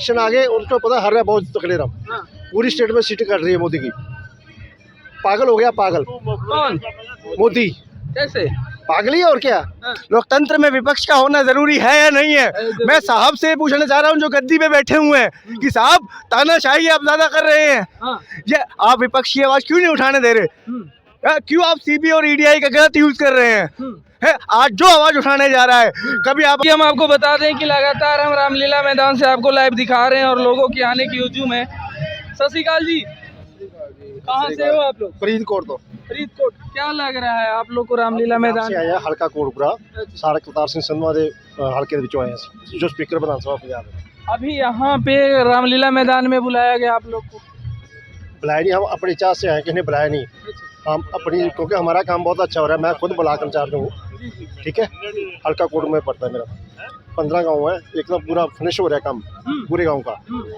Election आ गए, उनको पता हर रहा है बहुत तकड़े रहा। हाँ। पूरी स्टेट में सीट कट रही है मोदी की। पागल हो गया, पागल कौन? मोदी कैसे? पागल ही है और क्या। हाँ। लोकतंत्र में विपक्ष का होना जरूरी है या नहीं है? मैं साहब से पूछना चाह रहा हूँ जो गद्दी पे बैठे हुए हैं कि साहब तानाशाही आप ज्यादा कर रहे हैं, हाँ। ये आप विपक्ष की आवाज क्यों नहीं उठाने दे रहे? क्यों आप सीबी और ईडीआई का गलत यूज कर रहे हैं? आज जो आवाज उठाने जा रहा है, कभी आप हम आपको बता दें कि लगातार हम रामलीला मैदान से आपको लाइव दिखा रहे हैं और लोगों की आने की हुजूम है। सत श्री अकाल जी, कहाँ से हो आप लोग? फरीदकोट तो फरीदकोट। क्या लग रहा है आप लोग को रामलीला मैदान? से आया हल्का कोटपुरा, सारा करतार सिंह संधवा दे हल्के विचों आए हैं, जो स्पीकर विधानसभा पंजाब है। अभी यहाँ पे रामलीला मैदान में बुलाया गया आप लोग को? बुलाया नहीं, हम अपनी चाह से आए, किसी ने बुलाया नहीं। हम अपनी, क्योंकि हमारा काम बहुत अच्छा हो रहा है, मैं खुद ब्लॉक इंचार्ज हूँ, ठीक है। हल्का कोट में पड़ता है मेरा, 15 गांव है, एकदम पूरा फिनिश हो रहा है काम पूरे गांव का,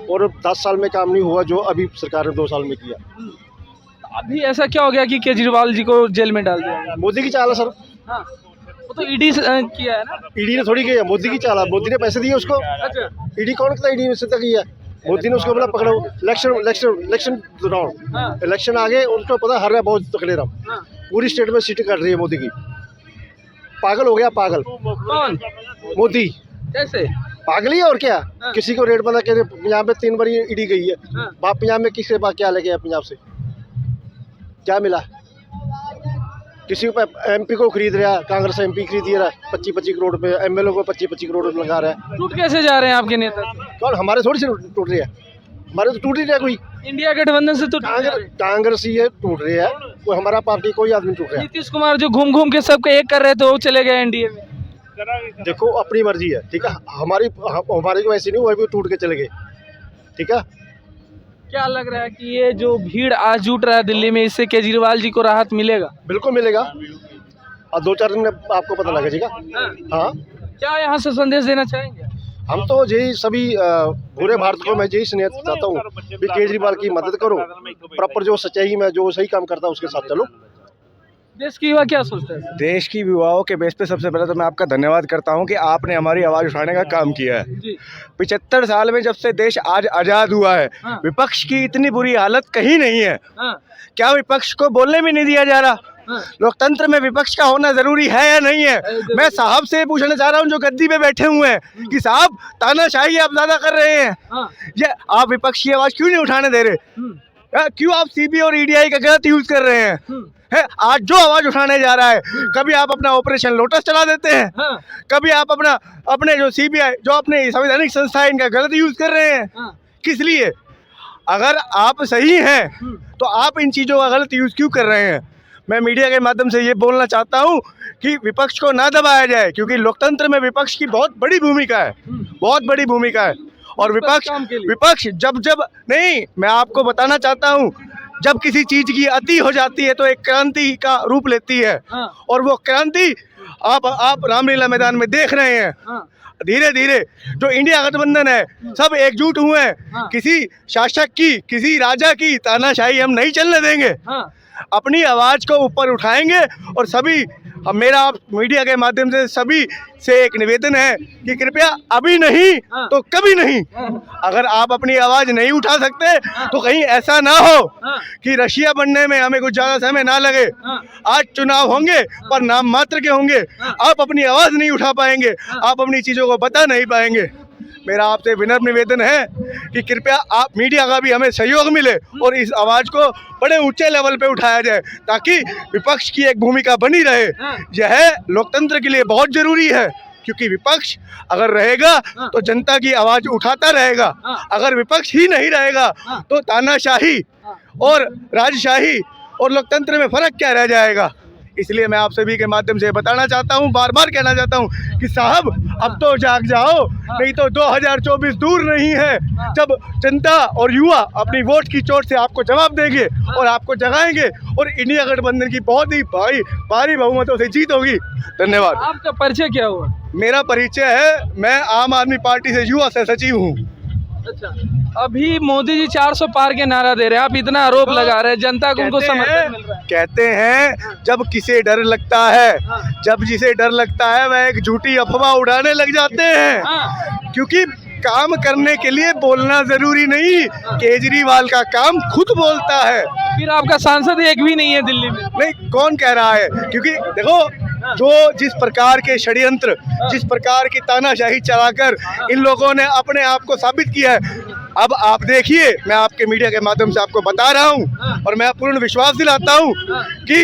और 10 साल में काम नहीं हुआ जो अभी सरकार ने 2 साल में किया। अभी ऐसा क्या हो गया कि केजरीवाल जी को जेल में डाल दिया? मोदी की चाल है सर। हाँ, वो तो ईडी किया है ना। ईडी ने थोड़ी किया, मोदी की चाल है, मोदी ने पैसे दिए उसको। अच्छा। ईडी कौन कहता है ईडी ने सीधा किया? मोदी ने उसको बोला पकड़ो, इलेक्शन दौरान हाँ। इलेक्शन आ गए, उनको पता हर रहा है बहुत तकड़े रहा। हाँ। पूरी स्टेट में सीट कट रही है मोदी की। पागल हो गया, पागल कौन? मोदी कैसे? पागल ही है और क्या। हाँ। किसी को रेट बता के पंजाब में 3 बार ईडी गई है, हाँ। बाप पंजाब में किससे बात क्या लेके आया, पंजाब से क्या मिला? किसी को एमपी को खरीद रहा है, कांग्रेस एमपी खरीद रहा है 25-25 करोड़ रुपए, एमएलए को 25-25 करोड़ रुपए लगा रहा है। टूट कैसे जा रहे हैं आपके नेता? कौन? हमारे थोड़ी से टूट रही है, हमारे तो टूट ही रहा कोई। इंडिया गठबंधन से तो कांग्रेस ही है टूट रही है, कोई हमारा पार्टी कोई आदमी टूट रहा है। नीतीश कुमार जो घूम घूम के सबको एक कर रहे थे वो चले गए एनडीए में। देखो अपनी मर्जी है, ठीक है। हमारी को ऐसी नहीं, वो भी टूट के चले गए, ठीक है। क्या लग रहा है कि ये जो भीड़ आज जुट रहा है दिल्ली में, इससे केजरीवाल जी को राहत मिलेगा? बिल्कुल मिलेगा, और 2-4 दिन में आपको पता लग जाएगा। हाँ, क्या यहाँ से संदेश देना चाहेंगे? हम तो यही सभी पूरे भारत को मैं यही स्नेह चाहता हूँ कि केजरीवाल की मदद करो, प्रॉपर जो सच्चाई में जो सही काम करता है उसके साथ चलो। देश की युवा क्या सोचता है? देश की युवाओं के बेस पे सबसे पहले तो मैं आपका धन्यवाद करता हूं कि आपने हमारी आवाज़ उठाने का काम किया है। जी। 75 साल में जब से देश आज आज़ाद हुआ है, हाँ। विपक्ष की इतनी बुरी हालत कहीं नहीं है। हाँ। क्या विपक्ष को बोलने भी नहीं दिया जा रहा? हाँ। लोकतंत्र में विपक्ष का होना जरूरी है या नहीं है? मैं साहब से पूछना चाह रहा हूं जो गद्दी पे बैठे हुए हैं कि साहब तानाशाही आप ज्यादा कर रहे हैं, हाँ। ये आप विपक्ष की आवाज़ क्यों नहीं उठाने दे रहे? क्यों आप सीबी और ईडीआई का गलत यूज कर रहे हैं? आज जो आवाज उठाने जा रहा है, कभी आप अपना ऑपरेशन लोटस चला देते हैं, हाँ। कभी आप अपने जो सीबीआई जो अपने संवैधानिक संस्था है इनका गलत यूज कर रहे हैं। हाँ। किस लिए? अगर आप सही हैं तो आप इन चीज़ों का गलत यूज क्यों कर रहे हैं? मैं मीडिया के माध्यम से ये बोलना चाहता हूँ कि विपक्ष को ना दबाया जाए, क्योंकि लोकतंत्र में विपक्ष की बहुत बड़ी भूमिका है, बहुत बड़ी भूमिका है। और विपक्ष जब नहीं, मैं आपको बताना चाहता हूँ, जब किसी चीज की अति हो जाती है तो एक क्रांति का रूप लेती है। हाँ। और वो क्रांति आप रामलीला मैदान में देख रहे हैं। हाँ। धीरे धीरे जो इंडिया गठबंधन है, सब एकजुट हुए हैं। हाँ। किसी शासक की, किसी राजा की तानाशाही हम नहीं चलने देंगे। हाँ। अपनी आवाज को ऊपर उठाएंगे, और सभी मेरा मीडिया के माध्यम से सभी से एक निवेदन है कि कृपया अभी नहीं हाँ। तो कभी नहीं, अगर आप अपनी आवाज नहीं उठा सकते तो कहीं ऐसा ना हो कि रशिया बनने में हमें कुछ ज्यादा समय ना लगे। आज चुनाव होंगे पर नाम मात्र के होंगे, आप अपनी आवाज नहीं उठा पाएंगे, आप अपनी चीजों को बता नहीं पाएंगे। मेरा आपसे विनम्र निवेदन है कि कृपया आप मीडिया का भी हमें सहयोग मिले और इस आवाज़ को बड़े ऊंचे लेवल पे उठाया जाए, ताकि विपक्ष की एक भूमिका बनी रहे। यह लोकतंत्र के लिए बहुत जरूरी है, क्योंकि विपक्ष अगर रहेगा तो जनता की आवाज़ उठाता रहेगा। अगर विपक्ष ही नहीं रहेगा तो तानाशाही और राजशाही और लोकतंत्र में फ़र्क क्या रह जाएगा। इसलिए मैं आप सभी के माध्यम से बताना चाहता हूं, बार बार कहना चाहता हूं कि साहब अब तो जाग जाओ, नहीं तो 2024 दूर नहीं है जब जनता और युवा अपनी वोट की चोट से आपको जवाब देंगे और आपको जगाएंगे, और इंडिया गठबंधन की बहुत ही भारी बहुमतों से जीत होगी। धन्यवाद। आपका परिचय क्या हुआ? मेरा परिचय है, मैं आम आदमी पार्टी से युवा सह सचिव हूँ। अच्छा, अभी मोदी जी 400 पार के नारा दे रहे हैं, आप इतना आरोप लगा रहे हैं, जनता को उनको समर्थन मिल रहा है। कहते हैं जब किसे डर लगता है, जब जिसे डर लगता है वह एक झूठी अफवाह उड़ाने लग जाते हैं। क्योंकि काम करने के लिए बोलना जरूरी नहीं, केजरीवाल का काम खुद बोलता है। फिर आपका सांसद एक भी नहीं है दिल्ली में। नहीं, कौन कह रहा है? क्योंकि देखो, जो जिस प्रकार के षड्यंत्र, जिस प्रकार की तानाशाही चलाकर इन लोगों ने अपने आप को साबित किया है, अब आप देखिए, मैं आपके मीडिया के माध्यम से आपको बता रहा हूँ और मैं पूर्ण विश्वास दिलाता हूँ कि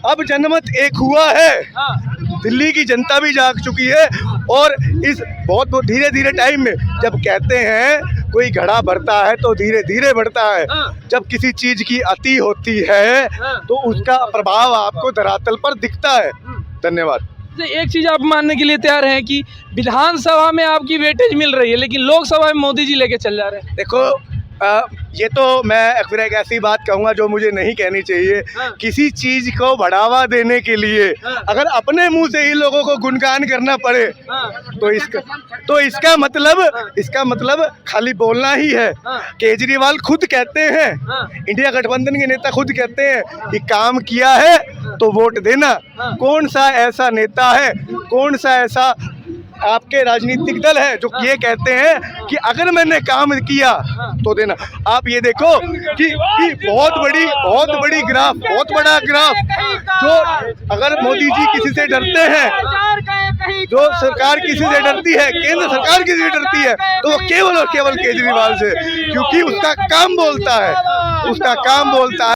अब जनमत एक हुआ है, दिल्ली की जनता भी जाग चुकी है। और इस बहुत धीरे धीरे टाइम में, जब कहते हैं कोई घड़ा भरता है तो धीरे धीरे बढ़ता है, जब किसी चीज की अति होती है तो उसका प्रभाव आपको धरातल पर दिखता है। धन्यवाद। एक चीज आप मानने के लिए तैयार हैं कि विधानसभा में आपकी वेटेज मिल रही है लेकिन लोकसभा में मोदी जी लेके चल जा रहे हैं। देखो, ये तो मैं फिर एक ऐसी बात कहूँगा जो मुझे नहीं कहनी चाहिए। किसी चीज को बढ़ावा देने के लिए अगर अपने मुंह से ही लोगों को गुणगान करना पड़े तो इसका मतलब खाली बोलना ही है। केजरीवाल खुद कहते हैं, इंडिया गठबंधन के नेता खुद कहते हैं कि काम किया है तो वोट देना। कौन सा ऐसा नेता है, कौन सा ऐसा आपके राजनीतिक दल है जो ये कहते हैं कि अगर मैंने काम किया तो देना? आप ये देखो कि बहुत बड़ा ग्राफ जो, अगर मोदी जी किसी से डरते हैं, जो सरकार किसी से डरती है, केंद्र सरकार किसी से डरती है, तो वो केवल और केवल केजरीवाल से, क्योंकि उसका काम बोलता है।